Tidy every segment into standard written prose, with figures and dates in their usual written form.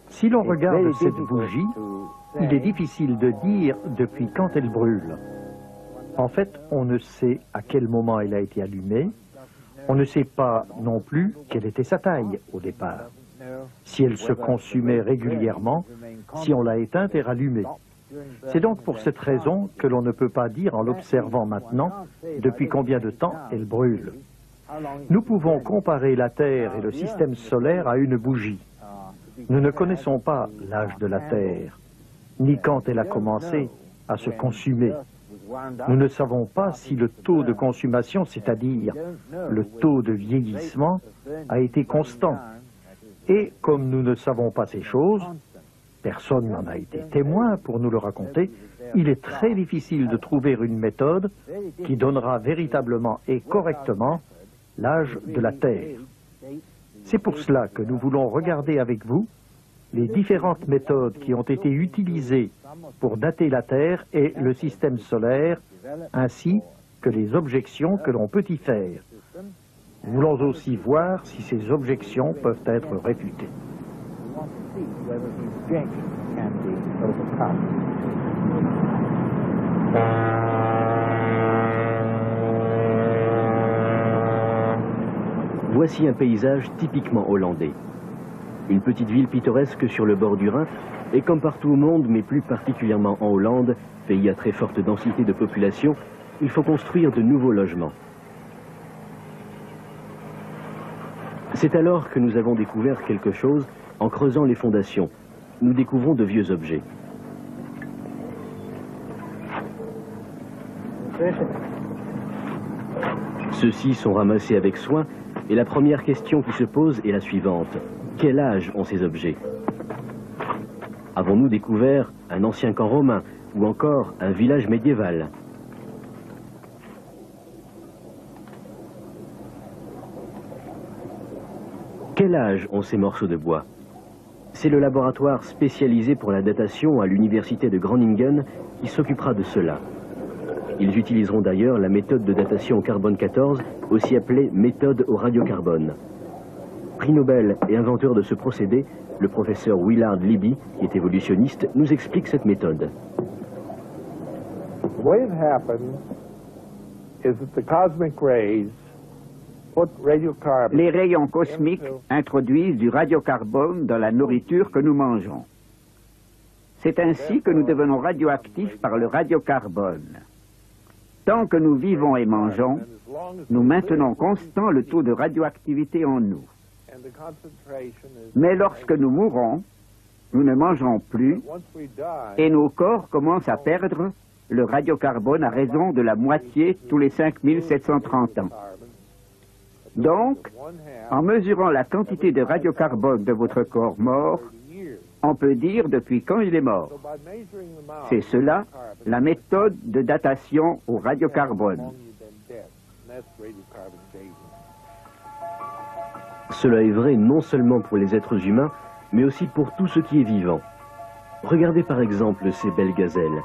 Si l'on regarde cette bougie, il est difficile de dire depuis quand elle brûle. En fait, on ne sait à quel moment elle a été allumée. On ne sait pas non plus quelle était sa taille au départ. Si elle se consumait régulièrement, si on l'a éteinte et rallumée. C'est donc pour cette raison que l'on ne peut pas dire en l'observant maintenant depuis combien de temps elle brûle. Nous pouvons comparer la Terre et le système solaire à une bougie. Nous ne connaissons pas l'âge de la Terre, ni quand elle a commencé à se consumer. Nous ne savons pas si le taux de consommation, c'est-à-dire le taux de vieillissement, a été constant. Et comme nous ne savons pas ces choses, personne n'en a été témoin pour nous le raconter, il est très difficile de trouver une méthode qui donnera véritablement et correctement l'âge de la Terre. C'est pour cela que nous voulons regarder avec vous les différentes méthodes qui ont été utilisées pour dater la Terre et le système solaire, ainsi que les objections que l'on peut y faire. Nous voulons aussi voir si ces objections peuvent être réfutées. Voici un paysage typiquement hollandais. Une petite ville pittoresque sur le bord du Rhin, et comme partout au monde, mais plus particulièrement en Hollande, pays à très forte densité de population, il faut construire de nouveaux logements. C'est alors que nous avons découvert quelque chose en creusant les fondations. Nous découvrons de vieux objets. Ceux-ci sont ramassés avec soin, et la première question qui se pose est la suivante. Quel âge ont ces objets? Avons-nous découvert un ancien camp romain ou encore un village médiéval? Quel âge ont ces morceaux de bois? C'est le laboratoire spécialisé pour la datation à l'université de Groningen qui s'occupera de cela. Ils utiliseront d'ailleurs la méthode de datation au carbone 14, aussi appelée méthode au radiocarbone. Prix Nobel et inventeur de ce procédé, le professeur Willard Libby, qui est évolutionniste, nous explique cette méthode. Les rayons cosmiques introduisent du radiocarbone dans la nourriture que nous mangeons. C'est ainsi que nous devenons radioactifs par le radiocarbone. Tant que nous vivons et mangeons, nous maintenons constant le taux de radioactivité en nous. Mais lorsque nous mourrons, nous ne mangerons plus et nos corps commencent à perdre le radiocarbone à raison de la moitié tous les 5730 ans. Donc, en mesurant la quantité de radiocarbone de votre corps mort, on peut dire depuis quand il est mort. C'est cela, la méthode de datation au radiocarbone. Cela est vrai non seulement pour les êtres humains, mais aussi pour tout ce qui est vivant. Regardez par exemple ces belles gazelles.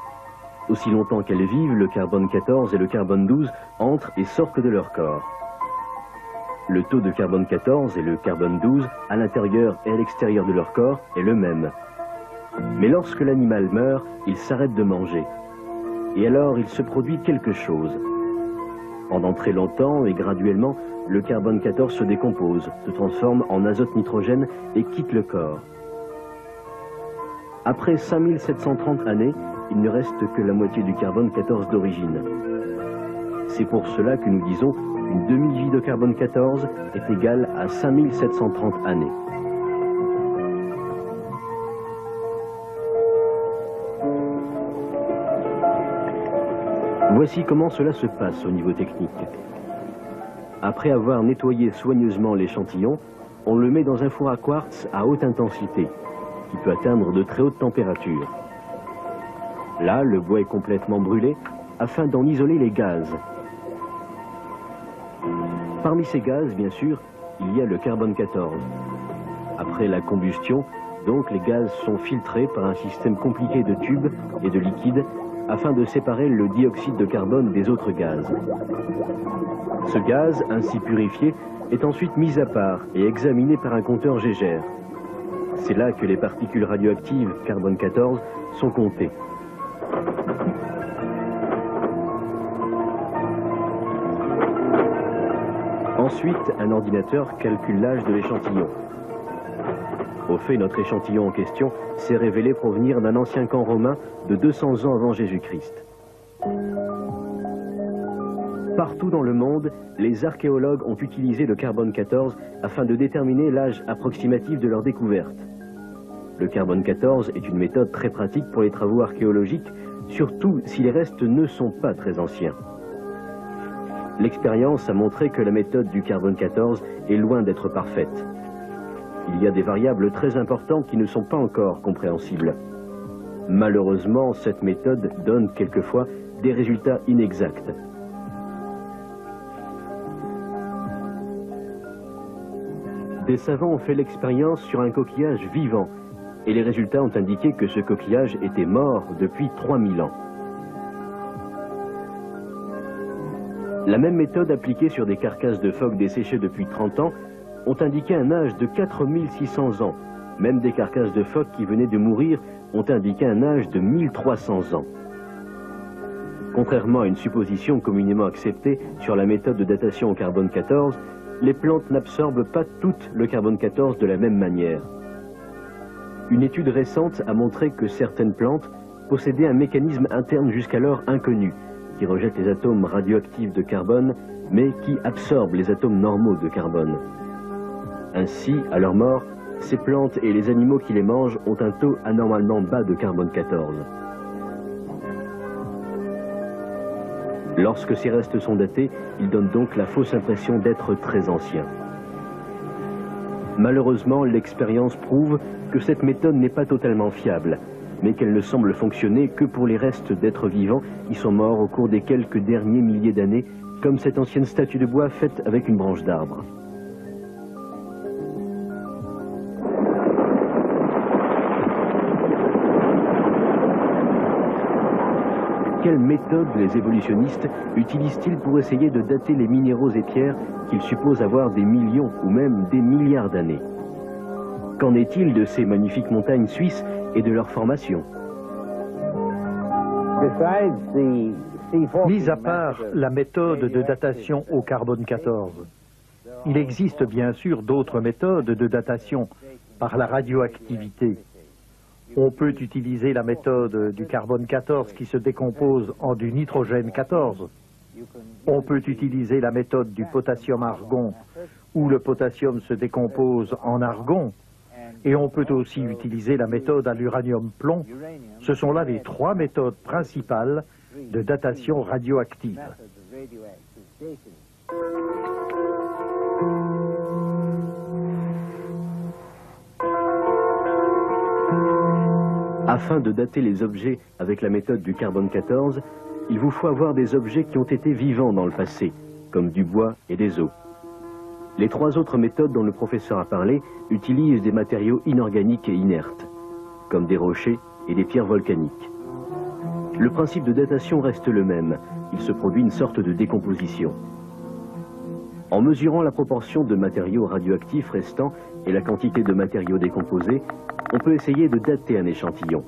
Aussi longtemps qu'elles vivent, le carbone 14 et le carbone 12 entrent et sortent de leur corps. Le taux de carbone 14 et le carbone 12 à l'intérieur et à l'extérieur de leur corps est le même. Mais lorsque l'animal meurt, il s'arrête de manger. Et alors il se produit quelque chose. Pendant très longtemps et graduellement, le carbone 14 se décompose, se transforme en azote-nitrogène et quitte le corps. Après 5730 années, il ne reste que la moitié du carbone 14 d'origine. C'est pour cela que nous disons qu'une demi-vie de carbone 14 est égale à 5730 années. Voici comment cela se passe au niveau technique. Après avoir nettoyé soigneusement l'échantillon, on le met dans un four à quartz à haute intensité, qui peut atteindre de très hautes températures. Là, le bois est complètement brûlé, afin d'en isoler les gaz. Parmi ces gaz, bien sûr, il y a le carbone 14. Après la combustion, donc, les gaz sont filtrés par un système compliqué de tubes et de liquides afin de séparer le dioxyde de carbone des autres gaz. Ce gaz, ainsi purifié, est ensuite mis à part et examiné par un compteur Geiger. C'est là que les particules radioactives carbone 14 sont comptées. Ensuite, un ordinateur calcule l'âge de l'échantillon. Au fait, notre échantillon en question s'est révélé provenir d'un ancien camp romain de 200 ans avant Jésus-Christ. Partout dans le monde, les archéologues ont utilisé le carbone 14 afin de déterminer l'âge approximatif de leur découverte. Le carbone 14 est une méthode très pratique pour les travaux archéologiques, surtout si les restes ne sont pas très anciens. L'expérience a montré que la méthode du carbone 14 est loin d'être parfaite. Il y a des variables très importantes qui ne sont pas encore compréhensibles. Malheureusement, cette méthode donne quelquefois des résultats inexacts. Des savants ont fait l'expérience sur un coquillage vivant, et les résultats ont indiqué que ce coquillage était mort depuis 3000 ans. La même méthode appliquée sur des carcasses de phoques desséchées depuis 30 ans ont indiqué un âge de 4600 ans. Même des carcasses de phoques qui venaient de mourir ont indiqué un âge de 1300 ans. Contrairement à une supposition communément acceptée sur la méthode de datation au carbone 14, les plantes n'absorbent pas toutes le carbone 14 de la même manière. Une étude récente a montré que certaines plantes possédaient un mécanisme interne jusqu'alors inconnu, qui rejette les atomes radioactifs de carbone, mais qui absorbe les atomes normaux de carbone. Ainsi, à leur mort, ces plantes et les animaux qui les mangent ont un taux anormalement bas de carbone 14. Lorsque ces restes sont datés, ils donnent donc la fausse impression d'être très anciens. Malheureusement, l'expérience prouve que cette méthode n'est pas totalement fiable, mais qu'elle ne semble fonctionner que pour les restes d'êtres vivants qui sont morts au cours des quelques derniers milliers d'années, comme cette ancienne statue de bois faite avec une branche d'arbre. Quelle méthode les évolutionnistes utilisent-ils pour essayer de dater les minéraux et pierres qu'ils supposent avoir des millions ou même des milliards d'années? Qu'en est-il de ces magnifiques montagnes suisses et de leur formation? Mis à part la méthode de datation au carbone 14, il existe bien sûr d'autres méthodes de datation par la radioactivité. On peut utiliser la méthode du carbone 14 qui se décompose en du nitrogène 14. On peut utiliser la méthode du potassium-argon où le potassium se décompose en argon. Et on peut aussi utiliser la méthode à l'uranium-plomb. Ce sont là les trois méthodes principales de datation radioactive. Afin de dater les objets avec la méthode du carbone 14, il vous faut avoir des objets qui ont été vivants dans le passé, comme du bois et des os. Les trois autres méthodes dont le professeur a parlé utilisent des matériaux inorganiques et inertes, comme des rochers et des pierres volcaniques. Le principe de datation reste le même, il se produit une sorte de décomposition. En mesurant la proportion de matériaux radioactifs restants et la quantité de matériaux décomposés, on peut essayer de dater un échantillon.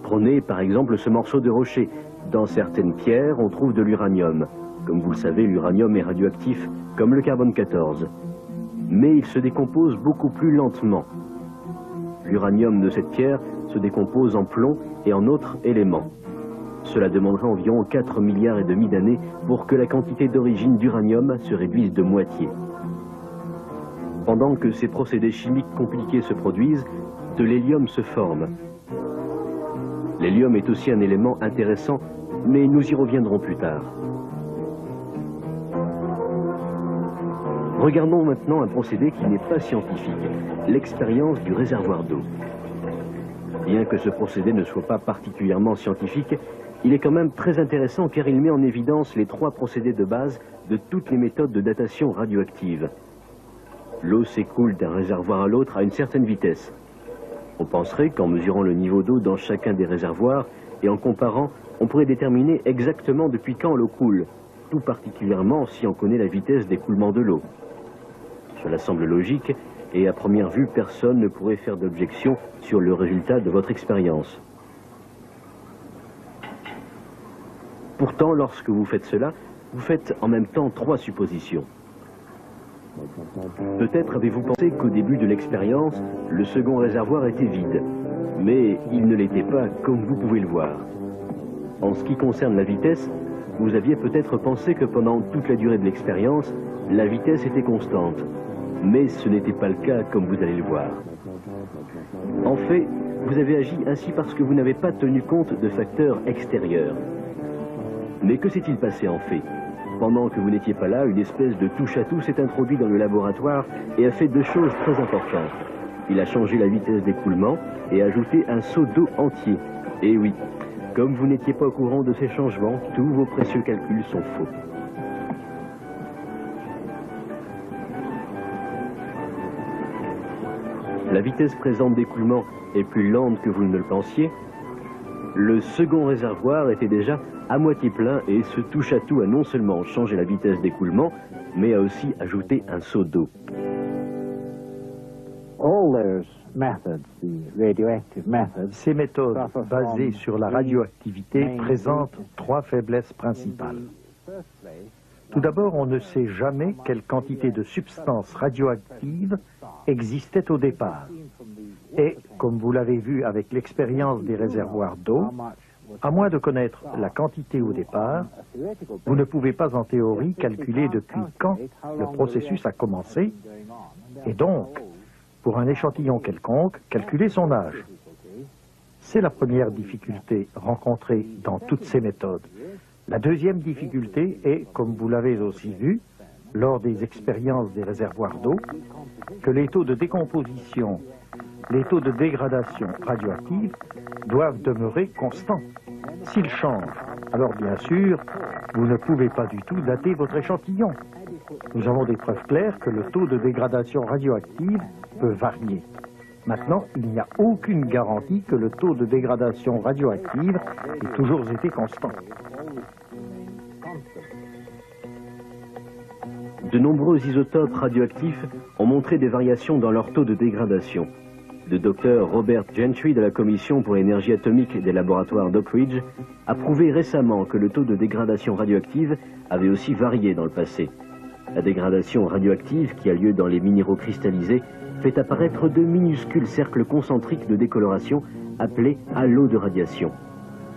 Prenez par exemple ce morceau de rocher. Dans certaines pierres, on trouve de l'uranium. Comme vous le savez, l'uranium est radioactif, comme le carbone 14. Mais il se décompose beaucoup plus lentement. L'uranium de cette pierre se décompose en plomb et en autres éléments. Cela demanderait environ 4,5 milliards d'années pour que la quantité d'origine d'uranium se réduise de moitié. Pendant que ces procédés chimiques compliqués se produisent, de l'hélium se forme. L'hélium est aussi un élément intéressant, mais nous y reviendrons plus tard. Regardons maintenant un procédé qui n'est pas scientifique, l'expérience du réservoir d'eau. Bien que ce procédé ne soit pas particulièrement scientifique, il est quand même très intéressant car il met en évidence les trois procédés de base de toutes les méthodes de datation radioactive. L'eau s'écoule d'un réservoir à l'autre à une certaine vitesse. On penserait qu'en mesurant le niveau d'eau dans chacun des réservoirs, et en comparant, on pourrait déterminer exactement depuis quand l'eau coule, tout particulièrement si on connaît la vitesse d'écoulement de l'eau. Cela semble logique, et à première vue, personne ne pourrait faire d'objection sur le résultat de votre expérience. Pourtant, lorsque vous faites cela, vous faites en même temps 3 suppositions. Peut-être avez-vous pensé qu'au début de l'expérience, le second réservoir était vide. Mais il ne l'était pas, comme vous pouvez le voir. En ce qui concerne la vitesse, vous aviez peut-être pensé que pendant toute la durée de l'expérience, la vitesse était constante. Mais ce n'était pas le cas, comme vous allez le voir. En fait, vous avez agi ainsi parce que vous n'avez pas tenu compte de facteurs extérieurs. Mais que s'est-il passé en fait? Pendant que vous n'étiez pas là, une espèce de touche-à-tout s'est introduit dans le laboratoire et a fait 2 choses très importantes. Il a changé la vitesse d'écoulement et ajouté un seau d'eau entier. Et oui, comme vous n'étiez pas au courant de ces changements, tous vos précieux calculs sont faux. La vitesse présente d'écoulement est plus lente que vous ne le pensiez. Le second réservoir était déjà à moitié plein et ce touche-à-tout a non seulement changé la vitesse d'écoulement, mais a aussi ajouté un seau d'eau. Ces méthodes basées sur la radioactivité présentent 3 faiblesses principales. Tout d'abord, on ne sait jamais quelle quantité de substances radioactives existait au départ. Et, comme vous l'avez vu avec l'expérience des réservoirs d'eau, à moins de connaître la quantité au départ, vous ne pouvez pas en théorie calculer depuis quand le processus a commencé, et donc, pour un échantillon quelconque, calculer son âge. C'est la première difficulté rencontrée dans toutes ces méthodes. La deuxième difficulté est, comme vous l'avez aussi vu, lors des expériences des réservoirs d'eau, que les taux de décomposition, les taux de dégradation radioactive doivent demeurer constants. S'ils changent, alors bien sûr, vous ne pouvez pas du tout dater votre échantillon. Nous avons des preuves claires que le taux de dégradation radioactive peut varier. Maintenant, il n'y a aucune garantie que le taux de dégradation radioactive ait toujours été constant. De nombreux isotopes radioactifs ont montré des variations dans leur taux de dégradation. Le docteur Robert Gentry de la Commission pour l'énergie atomique des laboratoires d'Oak Ridge a prouvé récemment que le taux de dégradation radioactive avait aussi varié dans le passé. La dégradation radioactive qui a lieu dans les minéraux cristallisés fait apparaître de minuscules cercles concentriques de décoloration appelés halos de radiation.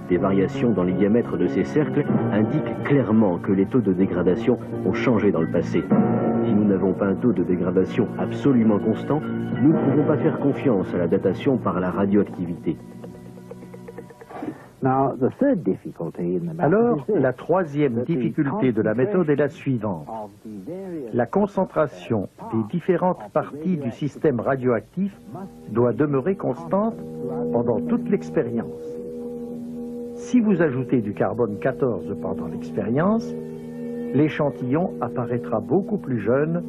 Des variations dans les diamètres de ces cercles indiquent clairement que les taux de dégradation ont changé dans le passé. Si nous n'avons pas un taux de dégradation absolument constant, nous ne pouvons pas faire confiance à la datation par la radioactivité. Alors, la troisième difficulté de la méthode est la suivante. La concentration des différentes parties du système radioactif doit demeurer constante pendant toute l'expérience. Si vous ajoutez du carbone 14 pendant l'expérience, l'échantillon apparaîtra beaucoup plus jeune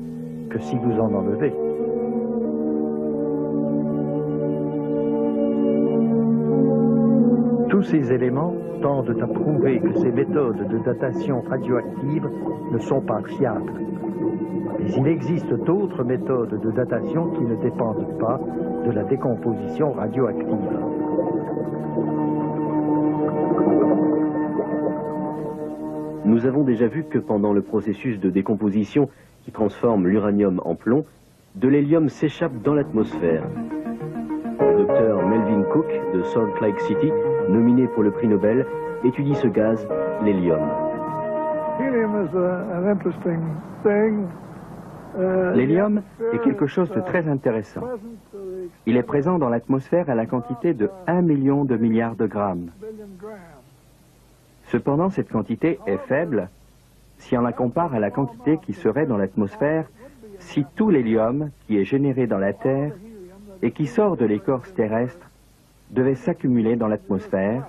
que si vous en enlevez. Tous ces éléments tendent à prouver que ces méthodes de datation radioactive ne sont pas fiables. Mais il existe d'autres méthodes de datation qui ne dépendent pas de la décomposition radioactive. Nous avons déjà vu que pendant le processus de décomposition qui transforme l'uranium en plomb, de l'hélium s'échappe dans l'atmosphère. Le docteur Melvin Cook de Salt Lake City, nominé pour le prix Nobel, étudie ce gaz, l'hélium. L'hélium est quelque chose de très intéressant. Il est présent dans l'atmosphère à la quantité de 1 million de milliards de grammes. Cependant, cette quantité est faible si on la compare à la quantité qui serait dans l'atmosphère si tout l'hélium qui est généré dans la Terre et qui sort de l'écorce terrestre devait s'accumuler dans l'atmosphère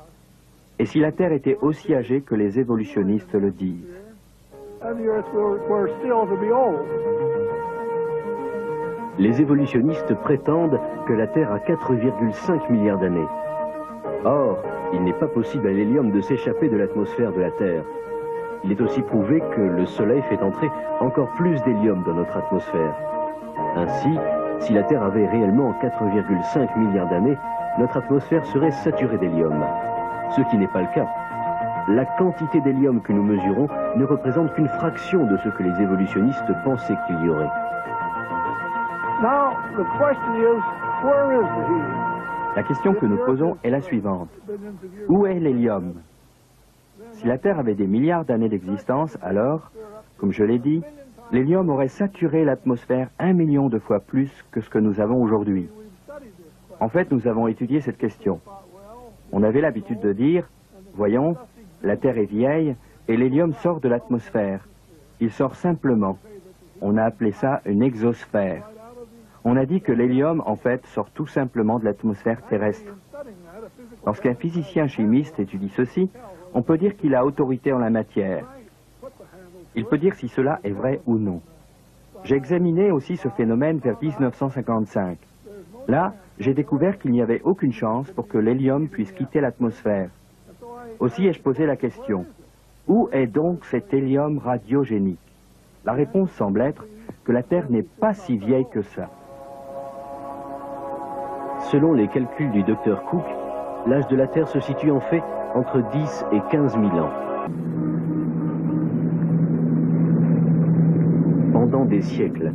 et si la Terre était aussi âgée que les évolutionnistes le disent. Les évolutionnistes prétendent que la Terre a 4,5 milliards d'années. Or, Il n'est pas possible à l'hélium de s'échapper de l'atmosphère de la Terre. Il est aussi prouvé que le Soleil fait entrer encore plus d'hélium dans notre atmosphère. Ainsi, si la Terre avait réellement 4,5 milliards d'années, notre atmosphère serait saturée d'hélium. Ce qui n'est pas le cas. La quantité d'hélium que nous mesurons ne représente qu'une fraction de ce que les évolutionnistes pensaient qu'il y aurait. La question que nous posons est la suivante. Où est l'hélium? Si la Terre avait des milliards d'années d'existence, alors, comme je l'ai dit, l'hélium aurait saturé l'atmosphère 1 million de fois plus que ce que nous avons aujourd'hui. En fait, nous avons étudié cette question. On avait l'habitude de dire, voyons, la Terre est vieille et l'hélium sort de l'atmosphère. Il sort simplement. On a appelé ça une exosphère. On a dit que l'hélium, en fait, sort tout simplement de l'atmosphère terrestre. Lorsqu'un physicien chimiste étudie ceci, on peut dire qu'il a autorité en la matière. Il peut dire si cela est vrai ou non. J'ai examiné aussi ce phénomène vers 1955. Là, j'ai découvert qu'il n'y avait aucune chance pour que l'hélium puisse quitter l'atmosphère. Aussi ai-je posé la question, où est donc cet hélium radiogénique? La réponse semble être que la Terre n'est pas si vieille que ça. Selon les calculs du Dr Cook, l'âge de la Terre se situe en fait entre 10 et 15 000 ans. Pendant des siècles,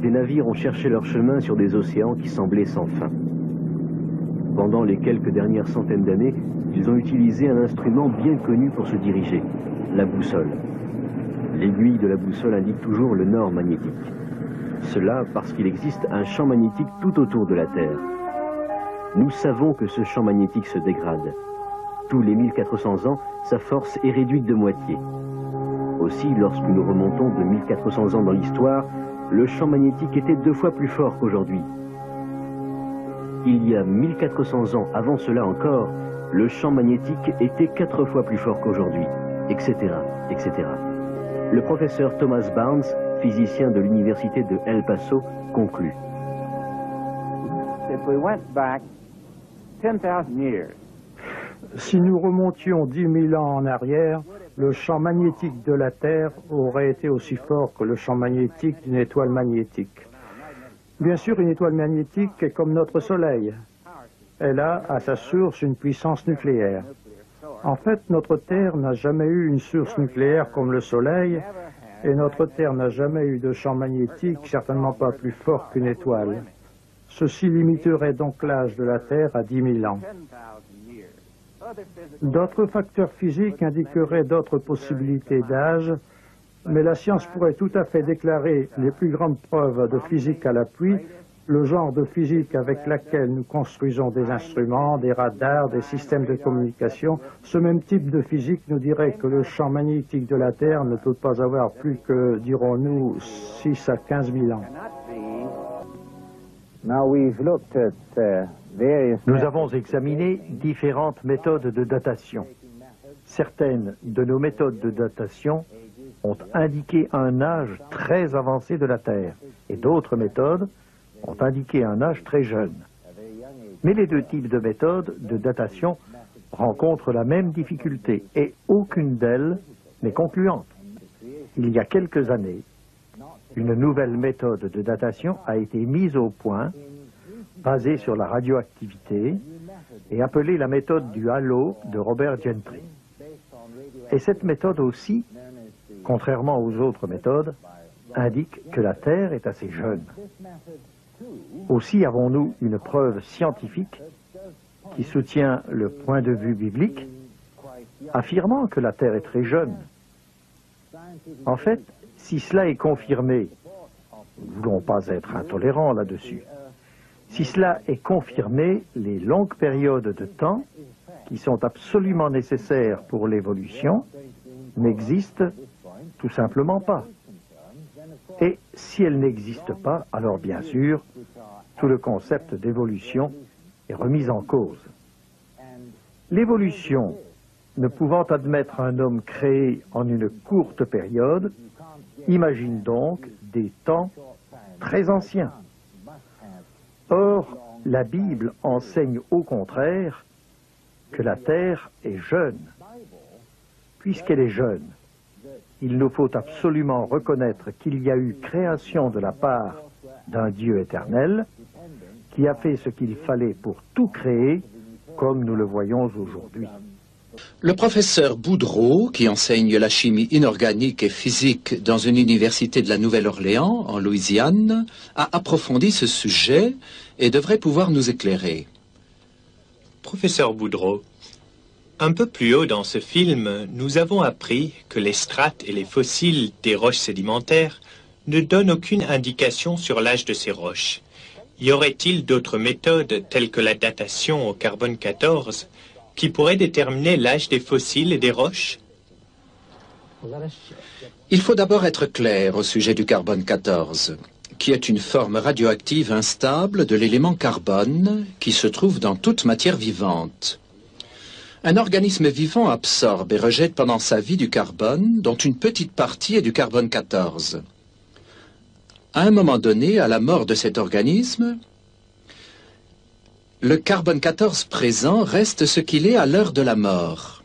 des navires ont cherché leur chemin sur des océans qui semblaient sans fin. Pendant les quelques dernières centaines d'années, ils ont utilisé un instrument bien connu pour se diriger, la boussole. L'aiguille de la boussole indique toujours le nord magnétique. Cela parce qu'il existe un champ magnétique tout autour de la Terre. Nous savons que ce champ magnétique se dégrade. Tous les 1400 ans, sa force est réduite de moitié. Aussi, lorsque nous remontons de 1400 ans dans l'histoire, le champ magnétique était 2 fois plus fort qu'aujourd'hui. Il y a 1400 ans avant cela encore, le champ magnétique était 4 fois plus fort qu'aujourd'hui, etc., etc. Le professeur Thomas Barnes, physicien de l'université de El Paso, conclut. Si nous remontions 10 000 ans en arrière, le champ magnétique de la Terre aurait été aussi fort que le champ magnétique d'une étoile magnétique. Bien sûr, une étoile magnétique est comme notre Soleil. Elle a à sa source une puissance nucléaire. En fait, notre Terre n'a jamais eu une source nucléaire comme le Soleil, et notre Terre n'a jamais eu de champ magnétique, certainement pas plus fort qu'une étoile. Ceci limiterait donc l'âge de la Terre à 10 000 ans. D'autres facteurs physiques indiqueraient d'autres possibilités d'âge, mais la science pourrait tout à fait déclarer les plus grandes preuves de physique à l'appui, le genre de physique avec laquelle nous construisons des instruments, des radars, des systèmes de communication. Ce même type de physique nous dirait que le champ magnétique de la Terre ne peut pas avoir plus que, dirons-nous, 6 à 15 000 ans. Nous avons examiné différentes méthodes de datation. Certaines de nos méthodes de datation ont indiqué un âge très avancé de la Terre, et d'autres méthodes ont indiqué un âge très jeune. Mais les deux types de méthodes de datation rencontrent la même difficulté, et aucune d'elles n'est concluante. Il y a quelques années, une nouvelle méthode de datation a été mise au point, basée sur la radioactivité, et appelée la méthode du halo de Robert Gentry. Et cette méthode aussi, contrairement aux autres méthodes, indique que la Terre est assez jeune. Aussi avons-nous une preuve scientifique qui soutient le point de vue biblique, affirmant que la Terre est très jeune. En fait, si cela est confirmé, nous ne voulons pas être intolérants là-dessus, si cela est confirmé, les longues périodes de temps qui sont absolument nécessaires pour l'évolution n'existent tout simplement pas. Et si elles n'existent pas, alors bien sûr, tout le concept d'évolution est remis en cause. L'évolution, ne pouvant admettre un homme créé en une courte période, imagine donc des temps très anciens. Or, la Bible enseigne au contraire que la Terre est jeune. Puisqu'elle est jeune, il nous faut absolument reconnaître qu'il y a eu création de la part d'un Dieu éternel qui a fait ce qu'il fallait pour tout créer comme nous le voyons aujourd'hui. Le professeur Boudreau, qui enseigne la chimie inorganique et physique dans une université de la Nouvelle-Orléans, en Louisiane, a approfondi ce sujet et devrait pouvoir nous éclairer. Professeur Boudreau, un peu plus haut dans ce film, nous avons appris que les strates et les fossiles des roches sédimentaires ne donnent aucune indication sur l'âge de ces roches. Y aurait-il d'autres méthodes, telles que la datation au carbone 14, qui pourraient déterminer l'âge des fossiles et des roches? Il faut d'abord être clair au sujet du carbone 14, qui est une forme radioactive instable de l'élément carbone qui se trouve dans toute matière vivante. Un organisme vivant absorbe et rejette pendant sa vie du carbone, dont une petite partie est du carbone 14. À un moment donné, à la mort de cet organisme, le carbone 14 présent reste ce qu'il est à l'heure de la mort.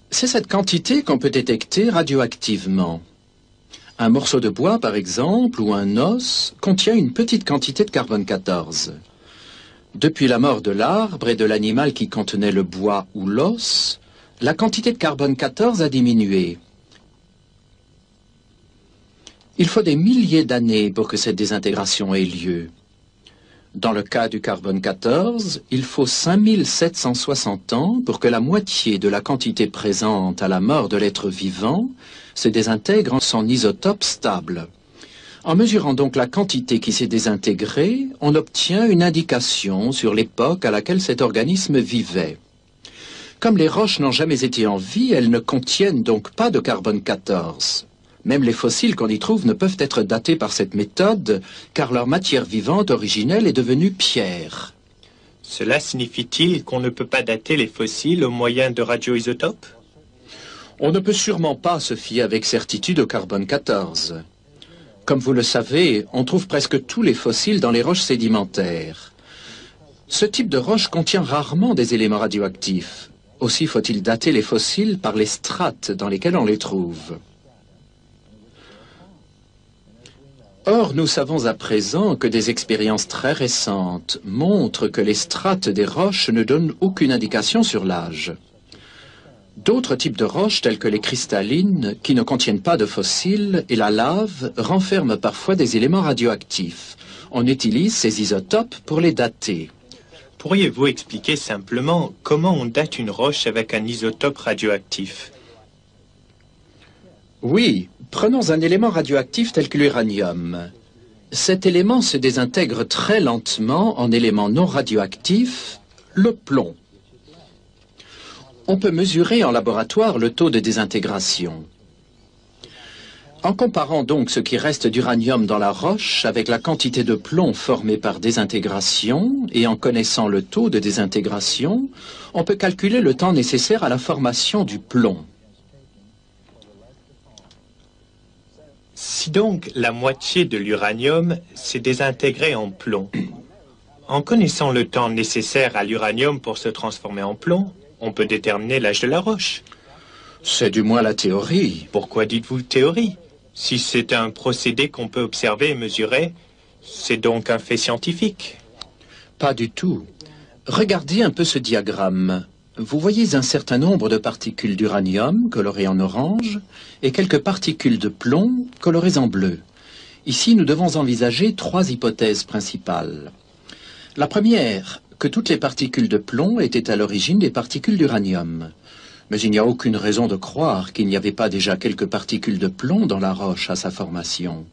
C'est cette quantité qu'on peut détecter radioactivement. Un morceau de bois, par exemple, ou un os, contient une petite quantité de carbone 14. Depuis la mort de l'arbre et de l'animal qui contenait le bois ou l'os, la quantité de carbone 14 a diminué. Il faut des milliers d'années pour que cette désintégration ait lieu. Dans le cas du carbone 14, il faut 5760 ans pour que la moitié de la quantité présente à la mort de l'être vivant se désintègre en son isotope stable. En mesurant donc la quantité qui s'est désintégrée, on obtient une indication sur l'époque à laquelle cet organisme vivait. Comme les roches n'ont jamais été en vie, elles ne contiennent donc pas de carbone 14. Même les fossiles qu'on y trouve ne peuvent être datés par cette méthode, car leur matière vivante originelle est devenue pierre. Cela signifie-t-il qu'on ne peut pas dater les fossiles au moyen de radioisotopes? On ne peut sûrement pas se fier avec certitude au carbone 14. Comme vous le savez, on trouve presque tous les fossiles dans les roches sédimentaires. Ce type de roche contient rarement des éléments radioactifs. Aussi faut-il dater les fossiles par les strates dans lesquelles on les trouve. Or, nous savons à présent que des expériences très récentes montrent que les strates des roches ne donnent aucune indication sur l'âge. D'autres types de roches, telles que les cristallines, qui ne contiennent pas de fossiles, et la lave, renferment parfois des éléments radioactifs. On utilise ces isotopes pour les dater. Pourriez-vous expliquer simplement comment on date une roche avec un isotope radioactif? Oui, prenons un élément radioactif tel que l'uranium. Cet élément se désintègre très lentement en élément non radioactif, le plomb. On peut mesurer en laboratoire le taux de désintégration. En comparant donc ce qui reste d'uranium dans la roche avec la quantité de plomb formée par désintégration et en connaissant le taux de désintégration, on peut calculer le temps nécessaire à la formation du plomb. Si donc la moitié de l'uranium s'est désintégrée en plomb, en connaissant le temps nécessaire à l'uranium pour se transformer en plomb, on peut déterminer l'âge de la roche. C'est du moins la théorie. Pourquoi dites-vous théorie? Si c'est un procédé qu'on peut observer et mesurer, c'est donc un fait scientifique. Pas du tout. Regardez un peu ce diagramme. Vous voyez un certain nombre de particules d'uranium colorées en orange et quelques particules de plomb colorées en bleu. Ici, nous devons envisager trois hypothèses principales. La première, que toutes les particules de plomb étaient à l'origine des particules d'uranium. Mais il n'y a aucune raison de croire qu'il n'y avait pas déjà quelques particules de plomb dans la roche à sa formation.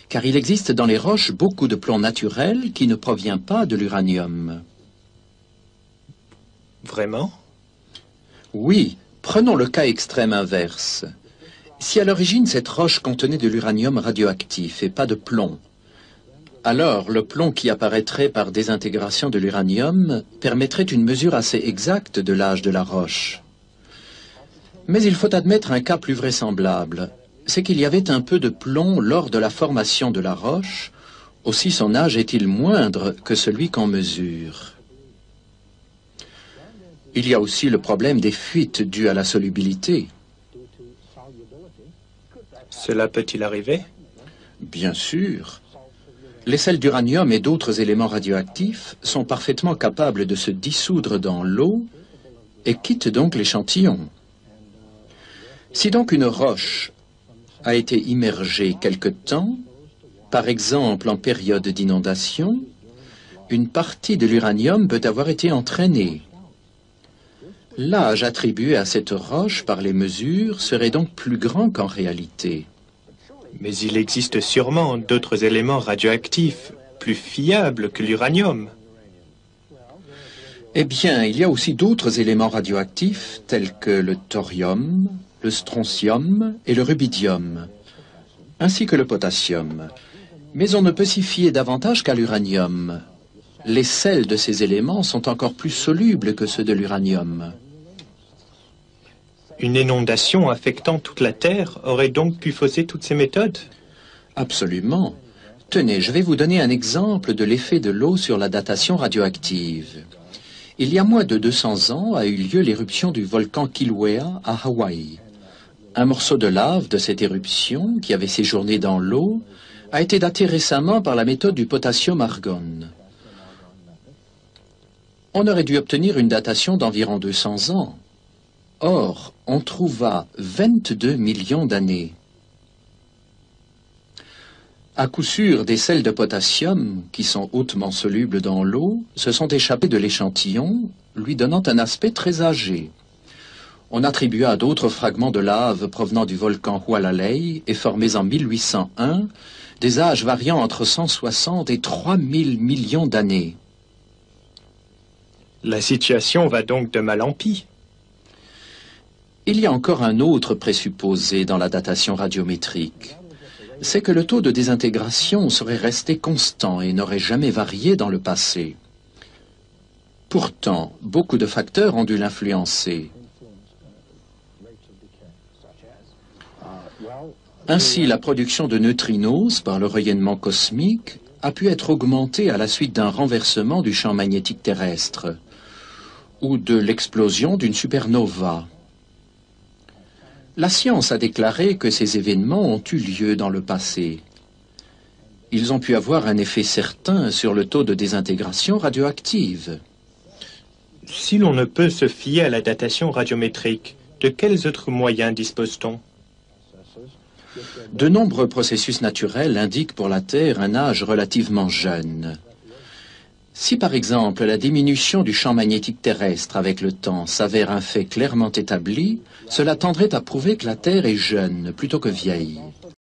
Car il existe dans les roches beaucoup de plomb naturel qui ne provient pas de l'uranium. Vraiment? Oui, prenons le cas extrême inverse. Si à l'origine cette roche contenait de l'uranium radioactif et pas de plomb, alors le plomb qui apparaîtrait par désintégration de l'uranium permettrait une mesure assez exacte de l'âge de la roche. Mais il faut admettre un cas plus vraisemblable, c'est qu'il y avait un peu de plomb lors de la formation de la roche, aussi son âge est-il moindre que celui qu'on mesure. Il y a aussi le problème des fuites dues à la solubilité. Cela peut-il arriver? Bien sûr. Les sels d'uranium et d'autres éléments radioactifs sont parfaitement capables de se dissoudre dans l'eau et quittent donc l'échantillon. Si donc une roche a été immergée quelque temps, par exemple en période d'inondation, une partie de l'uranium peut avoir été entraînée. L'âge attribué à cette roche par les mesures serait donc plus grand qu'en réalité. Mais il existe sûrement d'autres éléments radioactifs plus fiables que l'uranium. Eh bien, il y a aussi d'autres éléments radioactifs tels que le thorium, le strontium et le rubidium, ainsi que le potassium. Mais on ne peut s'y fier davantage qu'à l'uranium. Les sels de ces éléments sont encore plus solubles que ceux de l'uranium. Une inondation affectant toute la Terre aurait donc pu fausser toutes ces méthodes? Absolument. Tenez, je vais vous donner un exemple de l'effet de l'eau sur la datation radioactive. Il y a moins de 200 ans a eu lieu l'éruption du volcan Kilauea à Hawaï. Un morceau de lave de cette éruption, qui avait séjourné dans l'eau, a été daté récemment par la méthode du potassium-argon. On aurait dû obtenir une datation d'environ 200 ans. Or, on trouva 22 millions d'années. À coup sûr, des sels de potassium, qui sont hautement solubles dans l'eau, se sont échappés de l'échantillon, lui donnant un aspect très âgé. On attribua à d'autres fragments de lave provenant du volcan Hualalai et formés en 1801, des âges variant entre 160 et 3000 millions d'années. La situation va donc de mal en pis. Il y a encore un autre présupposé dans la datation radiométrique. C'est que le taux de désintégration serait resté constant et n'aurait jamais varié dans le passé. Pourtant, beaucoup de facteurs ont dû l'influencer. Ainsi, la production de neutrinos par le rayonnement cosmique a pu être augmentée à la suite d'un renversement du champ magnétique terrestre ou de l'explosion d'une supernova. La science a déclaré que ces événements ont eu lieu dans le passé. Ils ont pu avoir un effet certain sur le taux de désintégration radioactive. Si l'on ne peut se fier à la datation radiométrique, de quels autres moyens dispose-t-on? De nombreux processus naturels indiquent pour la Terre un âge relativement jeune. Si par exemple la diminution du champ magnétique terrestre avec le temps s'avère un fait clairement établi, cela tendrait à prouver que la Terre est jeune plutôt que vieille.